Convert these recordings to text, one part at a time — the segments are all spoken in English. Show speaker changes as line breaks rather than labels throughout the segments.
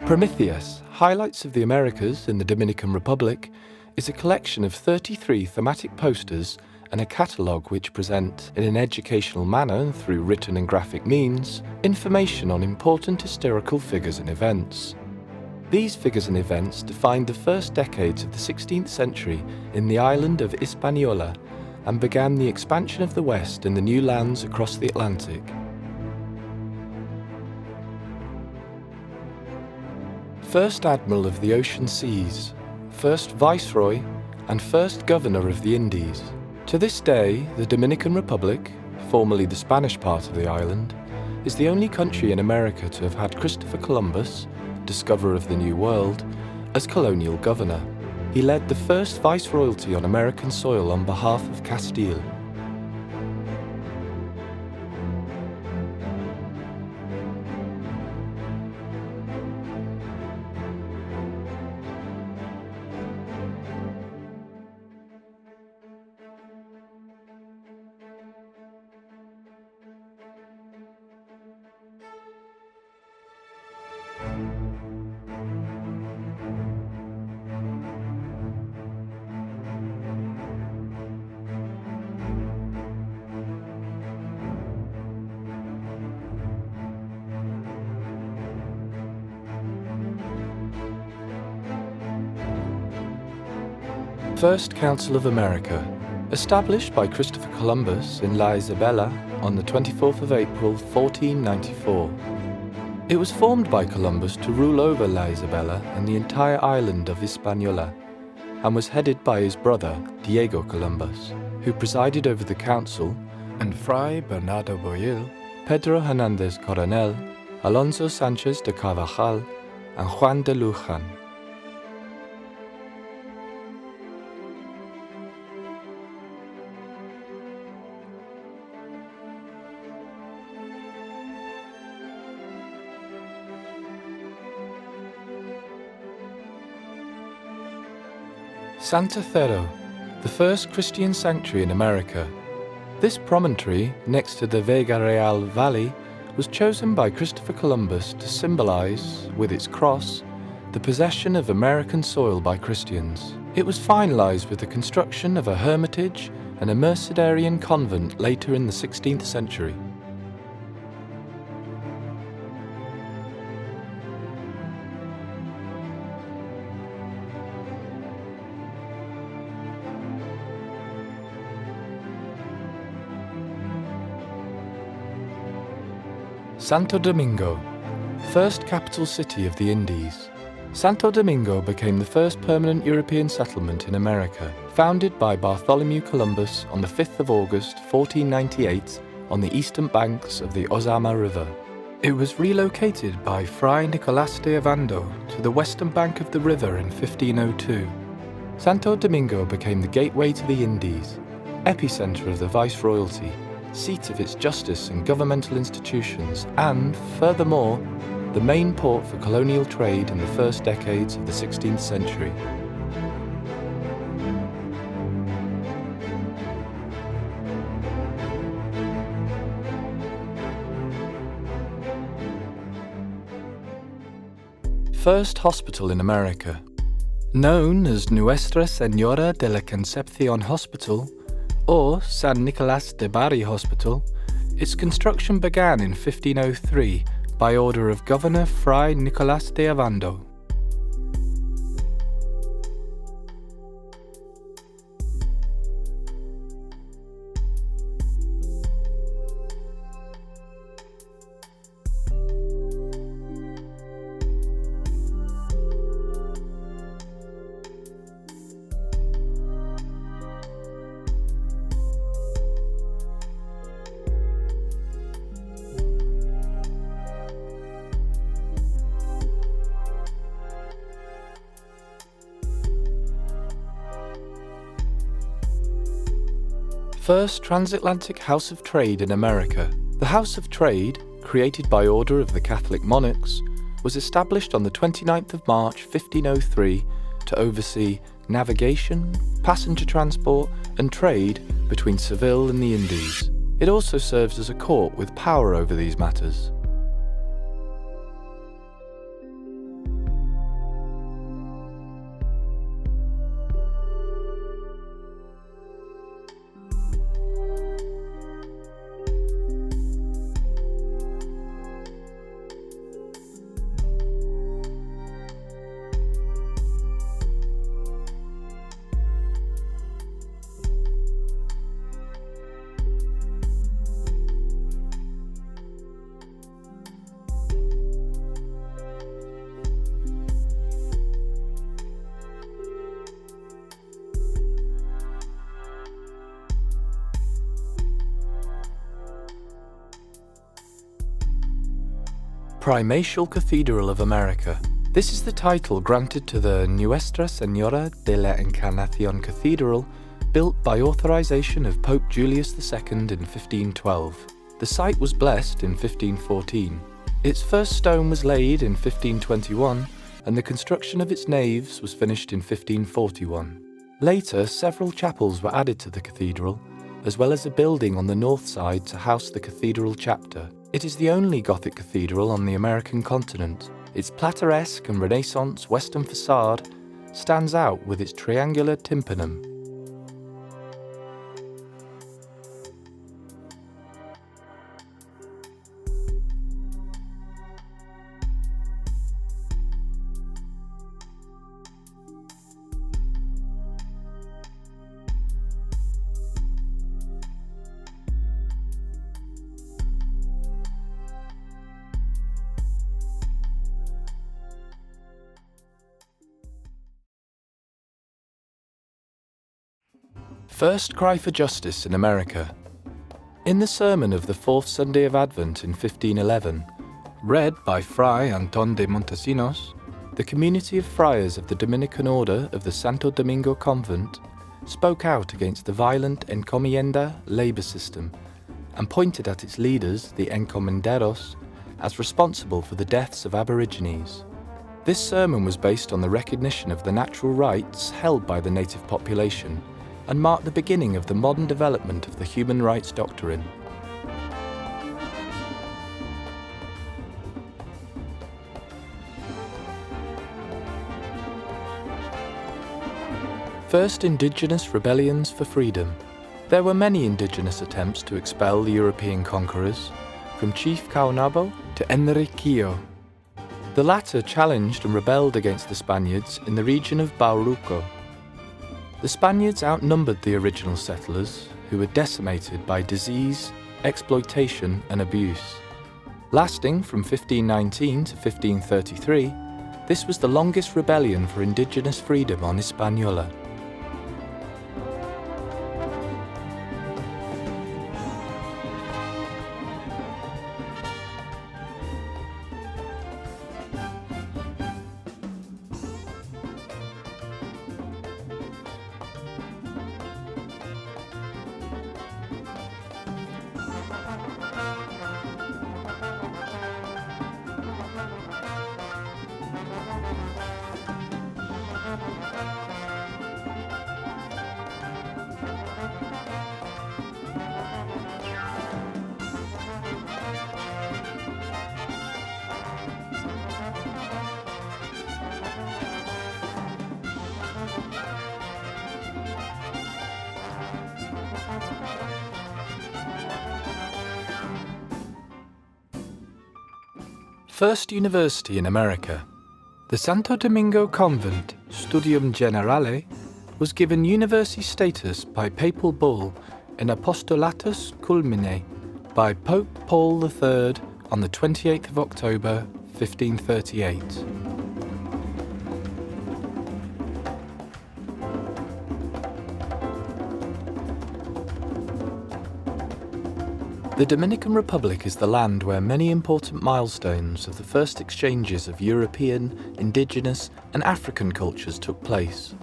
Primicias, Highlights of the Americas in the Dominican Republic, is a collection of 33 thematic posters and a catalogue which present, in an educational manner through written and graphic means, information on important historical figures and events. These figures and events defined the first decades of the 16th century in the island of Hispaniola and began the expansion of the West and the new lands across the Atlantic. First Admiral of the Ocean Seas, first Viceroy, and first Governor of the Indies. To this day, the Dominican Republic, formerly the Spanish part of the island, is the only country in America to have had Christopher Columbus, discoverer of the New World, as colonial governor. He led the first viceroyalty on American soil on behalf of Castile. First Council of America, established by Christopher Columbus in La Isabela on the 24th of April 1494. It was formed by Columbus to rule over La Isabela and the entire island of Hispaniola, and was headed by his brother Diego Columbus, who presided over the council, and Fray Bernardo Boil, Pedro Hernández Coronel, Alonso Sanchez de Carvajal, and Juan de Luján. Santa Thero, the first Christian sanctuary in America. This promontory, next to the Vega Real Valley, was chosen by Christopher Columbus to symbolize, with its cross, the possession of American soil by Christians. It was finalized with the construction of a hermitage and a Mercedarian convent later in the 16th century. Santo Domingo, first capital city of the Indies. Santo Domingo became the first permanent European settlement in America, founded by Bartholomew Columbus on the 5th of August 1498 on the eastern banks of the Ozama River. It was relocated by Fray Nicolás de Ovando to the western bank of the river in 1502. Santo Domingo became the gateway to the Indies, epicenter of the viceroyalty, seat of its justice and governmental institutions, and, furthermore, the main port for colonial trade in the first decades of the 16th century. First hospital in America. Known as Nuestra Señora de la Concepción Hospital, or San Nicolás de Bari Hospital, its construction began in 1503 by order of Governor Fray Nicolás de Ovando. First transatlantic House of Trade in America. The House of Trade, created by order of the Catholic monarchs, was established on the 29th of March 1503 to oversee navigation, passenger transport and trade between Seville and the Indies. It also serves as a court with power over these matters. Primicial Cathedral of America. This is the title granted to the Nuestra Señora de la Encarnación Cathedral, built by authorization of Pope Julius II in 1512. The site was blessed in 1514. Its first stone was laid in 1521, and the construction of its naves was finished in 1541. Later, several chapels were added to the cathedral, as well as a building on the north side to house the cathedral chapter. It is the only Gothic cathedral on the American continent. Its Plateresque and Renaissance western facade stands out with its triangular tympanum. First cry for justice in America. In the sermon of the fourth Sunday of Advent in 1511, read by Fray Antón de Montesinos, the community of friars of the Dominican Order of the Santo Domingo Convent spoke out against the violent encomienda labor system and pointed at its leaders, the encomenderos, as responsible for the deaths of Aborigines. This sermon was based on the recognition of the natural rights held by the native population and marked the beginning of the modern development of the human rights doctrine. First indigenous rebellions for freedom. There were many indigenous attempts to expel the European conquerors, from Chief Caonabo to Enriquillo. The latter challenged and rebelled against the Spaniards in the region of Bauruco. The Spaniards outnumbered the original settlers, who were decimated by disease, exploitation, and abuse. Lasting from 1519 to 1533, this was the longest rebellion for indigenous freedom on Hispaniola. First university in America. The Santo Domingo Convent, Studium Generale, was given university status by papal bull in Apostolatus Culmine by Pope Paul III on the 28th of October, 1538. The Dominican Republic is the land where many important milestones of the first exchanges of European, indigenous, and African cultures took place.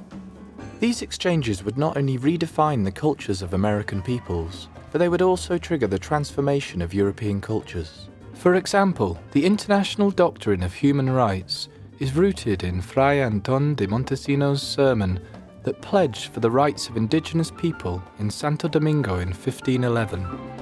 These exchanges would not only redefine the cultures of American peoples, but they would also trigger the transformation of European cultures. For example, the international doctrine of human rights is rooted in Fray Antón de Montesinos' sermon that pledged for the rights of indigenous people in Santo Domingo in 1511.